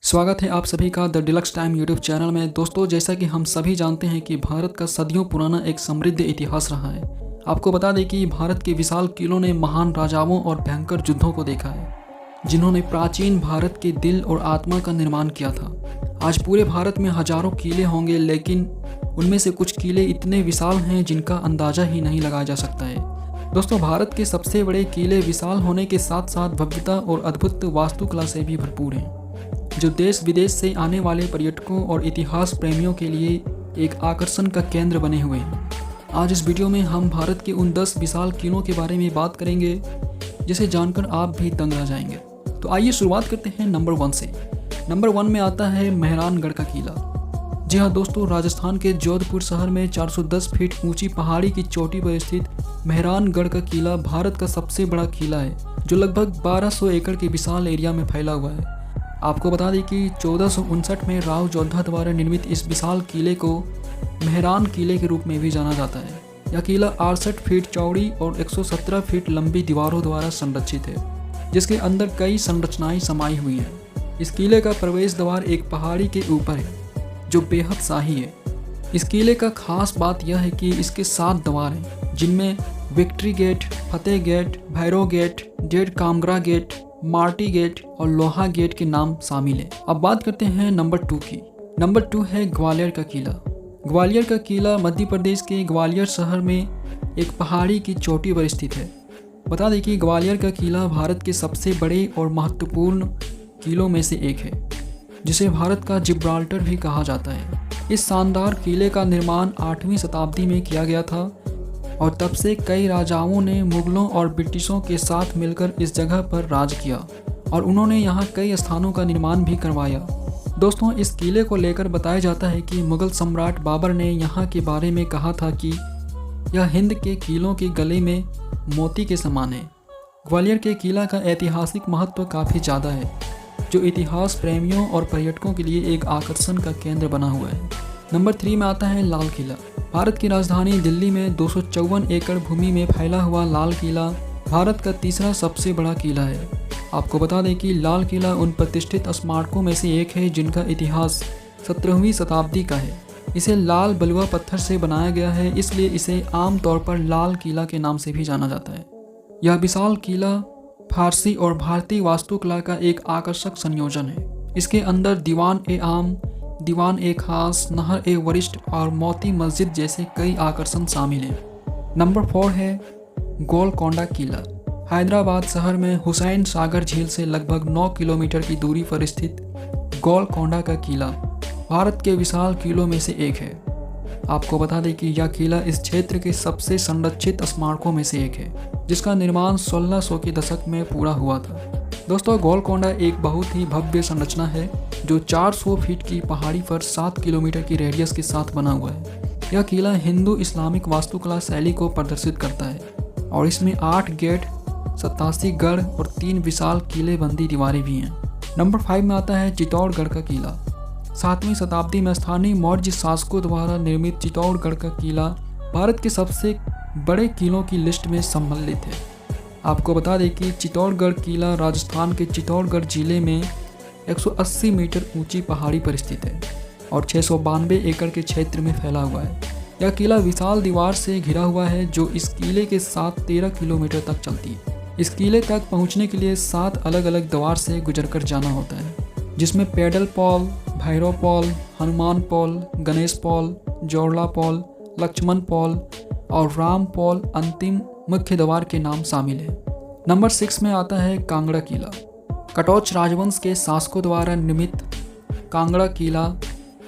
स्वागत है आप सभी का the deluxe time YouTube channel में। दोस्तों, जैसा कि हम सभी जानते हैं कि भारत का सदियों पुराना एक समृद्ध इतिहास रहा है। आपको बता दें कि भारत के विशाल किलों ने महान राजाओं और भयंकर युद्धों को देखा है, जिन्होंने प्राचीन भारत के दिल और आत्मा का निर्माण किया था। आज पूरे भारत में हजारों किले होंगे, लेकिन उनमें से कुछ किले इतने विशाल हैं जिनका अंदाज़ा ही नहीं लगाया जा सकता है। दोस्तों, भारत के सबसे बड़े किले विशाल होने के साथ साथ भव्यता और अद्भुत वास्तुकला से भी भरपूर हैं, जो देश विदेश से आने वाले पर्यटकों और इतिहास प्रेमियों के लिए एक आकर्षण का केंद्र बने हुए हैं। आज इस वीडियो में हम भारत के उन 10 विशाल किलों के बारे में बात करेंगे, जिसे जानकर आप भी दंग रह जाएंगे। तो आइए शुरुआत करते हैं नंबर 1 से। नंबर 1 में आता है मेहरानगढ़ का किला। जी हाँ दोस्तों, राजस्थान के जोधपुर शहर में 410 फीट ऊंची पहाड़ी की चोटी पर स्थित मेहरानगढ़ का किला भारत का सबसे बड़ा किला है, जो लगभग 1200 एकड़ के विशाल एरिया में फैला हुआ है। आपको बता दें कि 1459 में राव जोधा द्वारा निर्मित इस विशाल किले को मेहरान किले के रूप में भी जाना जाता है। यह किला 68 फीट चौड़ी और 117 फीट लंबी दीवारों द्वारा संरक्षित है, जिसके अंदर कई संरचनाएं समाई हुई हैं। इस किले का प्रवेश द्वार एक पहाड़ी के ऊपर है, जो बेहद शाही है। इस किले का खास बात यह है कि इसके 7 द्वार हैं, जिनमें विक्ट्री गेट, फतेह गेट, भैरव गेट, डेढ़ कामगरा गेट, मार्टी गेट और लोहा गेट के नाम शामिल हैं। अब बात करते हैं नंबर 2 की। नंबर 2 है ग्वालियर का किला। ग्वालियर का किला मध्य प्रदेश के ग्वालियर शहर में एक पहाड़ी की चोटी पर स्थित है। बता दें कि ग्वालियर का किला भारत के सबसे बड़े और महत्वपूर्ण किलों में से एक है, जिसे भारत का जिब्राल्टर भी कहा जाता है। इस शानदार किले का निर्माण 8वीं शताब्दी में किया गया था और तब से कई राजाओं ने मुगलों और ब्रिटिशों के साथ मिलकर इस जगह पर राज किया और उन्होंने यहाँ कई स्थानों का निर्माण भी करवाया। दोस्तों, इस किले को लेकर बताया जाता है कि मुगल सम्राट बाबर ने यहाँ के बारे में कहा था कि यह हिंद के किलों के गले में मोती के समान है। ग्वालियर के किला का ऐतिहासिक महत्व काफ़ी ज़्यादा है, जो इतिहास प्रेमियों और पर्यटकों के लिए एक आकर्षण का केंद्र बना हुआ है। नंबर 3 में आता है लाल किला। भारत की राजधानी दिल्ली में 254 एकड़ भूमि में फैला हुआ लाल किला भारत का तीसरा सबसे बड़ा किला है। आपको बता दें कि लाल किला उन प्रतिष्ठित स्मारकों में से एक है जिनका इतिहास 17वीं शताब्दी का है। इसे लाल बलुआ पत्थर से बनाया गया है, इसलिए इसे आमतौर पर लाल किला के नाम से भी जाना जाता है। यह विशाल किला फारसी और भारतीय वास्तुकला का एक आकर्षक संयोजन है। इसके अंदर दीवान ए आम, दीवान ए खास, नहर ए वरिष्ठ और मोती मस्जिद जैसे कई आकर्षण शामिल हैं। नंबर 4 है गोलकोंडा किला। हैदराबाद शहर में हुसैन सागर झील से लगभग 9 किलोमीटर की दूरी पर स्थित गोलकोंडा का किला भारत के विशाल किलों में से एक है। आपको बता दें कि यह किला इस क्षेत्र के सबसे संरक्षित स्मारकों में से एक है, जिसका निर्माण 1600 के दशक में पूरा हुआ था। दोस्तों, गोलकोंडा एक बहुत ही भव्य संरचना है, जो 400 फीट की पहाड़ी पर 7 किलोमीटर की रेडियस के साथ बना हुआ है। यह किला हिंदू इस्लामिक वास्तुकला शैली को प्रदर्शित करता है और इसमें 8 गेट, 87 गढ़ और 3 विशाल किलेबंदी दीवारें भी हैं। नंबर 5 में आता है चित्तौड़गढ़ का किला। 7वीं शताब्दी में स्थानीय मौर्य शासकों द्वारा निर्मित चित्तौड़गढ़ का किला भारत के सबसे बड़े किलों की लिस्ट में सम्मिलित है। आपको बता दें कि चित्तौड़गढ़ किला राजस्थान के चित्तौड़गढ़ जिले में 180 मीटर ऊंची पहाड़ी पर स्थित है और 692 एकड़ के क्षेत्र में फैला हुआ है। यह किला विशाल दीवार से घिरा हुआ है, जो इस किले के साथ 13 किलोमीटर तक चलती है। इस किले तक पहुंचने के लिए 7 अलग अलग द्वार से गुजरकर जाना होता है, जिसमें पैडल पॉल, भैरव पॉल, हनुमान पॉल, गणेश पॉल, जोड़ला पॉल, लक्ष्मण पॉल और राम पॉल अंतिम मुख्य द्वार के नाम शामिल है। नंबर 6 में आता है कांगड़ा किला। कटौच राजवंश के शासकों द्वारा निर्मित कांगड़ा किला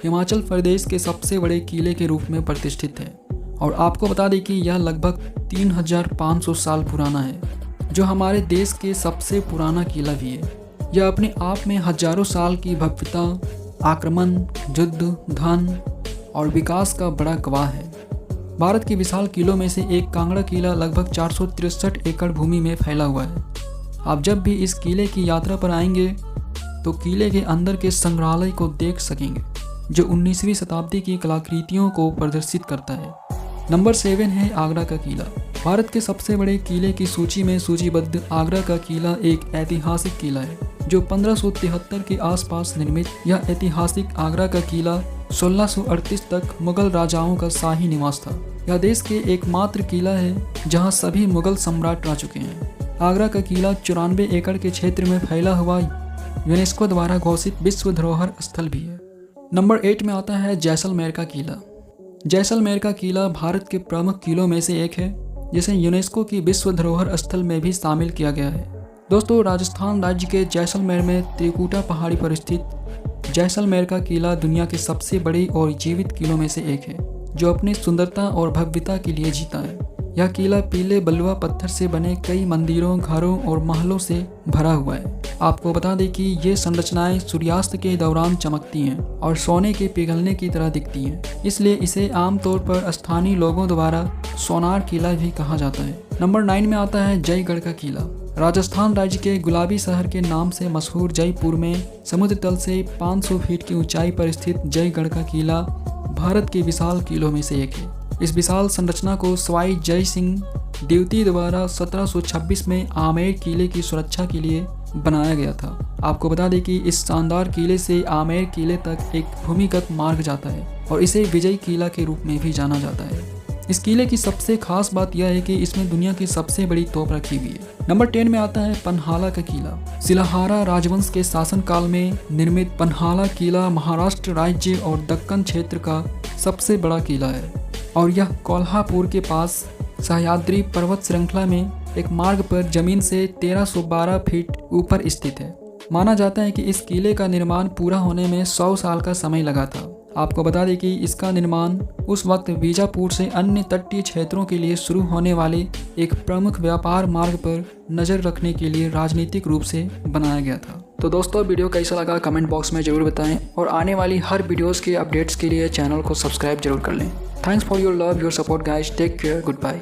हिमाचल प्रदेश के सबसे बड़े किले के रूप में प्रतिष्ठित है और आपको बता दें कि यह लगभग 3500 साल पुराना है, जो हमारे देश के सबसे पुराना किला भी है। यह अपने आप में हजारों साल की भव्यता, आक्रमण, युद्ध, धन और विकास का बड़ा गवाह है। भारत के विशाल किलों में से एक कांगड़ा किला लगभग 463 एकड़ भूमि में फैला हुआ है। आप जब भी इस किले की यात्रा पर आएंगे तो किले के अंदर के संग्रहालय को देख सकेंगे, जो 19वीं शताब्दी की कलाकृतियों को प्रदर्शित करता है। नंबर 7 है आगरा का किला। भारत के सबसे बड़े किले की सूची में सूचीबद्ध आगरा का किला एक ऐतिहासिक किला है। जो 1573 के आसपास निर्मित यह ऐतिहासिक आगरा का किला 1638 तक मुगल राजाओं का शाही निवास था। यह देश के एकमात्र किला है जहां सभी मुगल सम्राट रह चुके हैं। आगरा का किला 94 एकड़ के क्षेत्र में फैला हुआ यूनेस्को द्वारा घोषित विश्व धरोहर स्थल भी है। नंबर 8 में आता है जैसलमेर का किला। जैसलमेर का किला भारत के प्रमुख किलों में से एक है जिसे यूनेस्को की विश्व धरोहर स्थल में भी शामिल किया गया है। दोस्तों, राजस्थान राज्य के जैसलमेर में त्रिकुटा पहाड़ी पर स्थित जैसलमेर का किला दुनिया के सबसे बड़े और जीवित किलों में से एक है जो अपनी सुंदरता और भव्यता के लिए जीता है। यह किला पीले बलुआ पत्थर से बने कई मंदिरों, घरों और महलों से भरा हुआ है। आपको बता दें कि ये संरचनाएं सूर्यास्त के दौरान चमकती हैं और सोने के पिघलने की तरह दिखती हैं, इसलिए इसे आमतौर पर स्थानीय लोगों द्वारा सोनार किला भी कहा जाता है। नंबर 9 में आता है जयगढ़ का किला। राजस्थान राज्य के गुलाबी शहर के नाम से मशहूर जयपुर में समुद्र तल से 500 फीट की ऊंचाई पर स्थित जयगढ़ का किला भारत के विशाल किलों में से एक है। इस विशाल संरचना को सवाई जय सिंह द्वितीय द्वारा 1726 में आमेर किले की सुरक्षा के लिए बनाया गया था। आपको बता दें कि इस शानदार किले से आमेर किले तक एक भूमिगत मार्ग जाता है और इसे विजय किला के रूप में भी जाना जाता है। इस किले की सबसे खास बात यह है कि इसमें दुनिया की सबसे बड़ी तोप रखी हुई है। नंबर 10 में आता है पन्हाला का किला। शिलाहारा राजवंश के शासनकाल में निर्मित पन्हाला किला महाराष्ट्र राज्य और दक्कन क्षेत्र का सबसे बड़ा किला है और यह कोल्हापुर के पास सह्याद्री पर्वत श्रृंखला में एक मार्ग पर जमीन से 1312 फीट ऊपर स्थित है। माना जाता है कि इस किले का निर्माण पूरा होने में 100 साल का समय लगा था। आपको बता दें कि इसका निर्माण उस वक्त बीजापुर से अन्य तटीय क्षेत्रों के लिए शुरू होने वाले एक प्रमुख व्यापार मार्ग पर नज़र रखने के लिए राजनीतिक रूप से बनाया गया था। तो दोस्तों, वीडियो कैसा लगा कमेंट बॉक्स में ज़रूर बताएं और आने वाली हर वीडियोस के अपडेट्स के लिए चैनल को सब्सक्राइब जरूर कर लें। Thanks for your love, your support guys. Take care, good bye.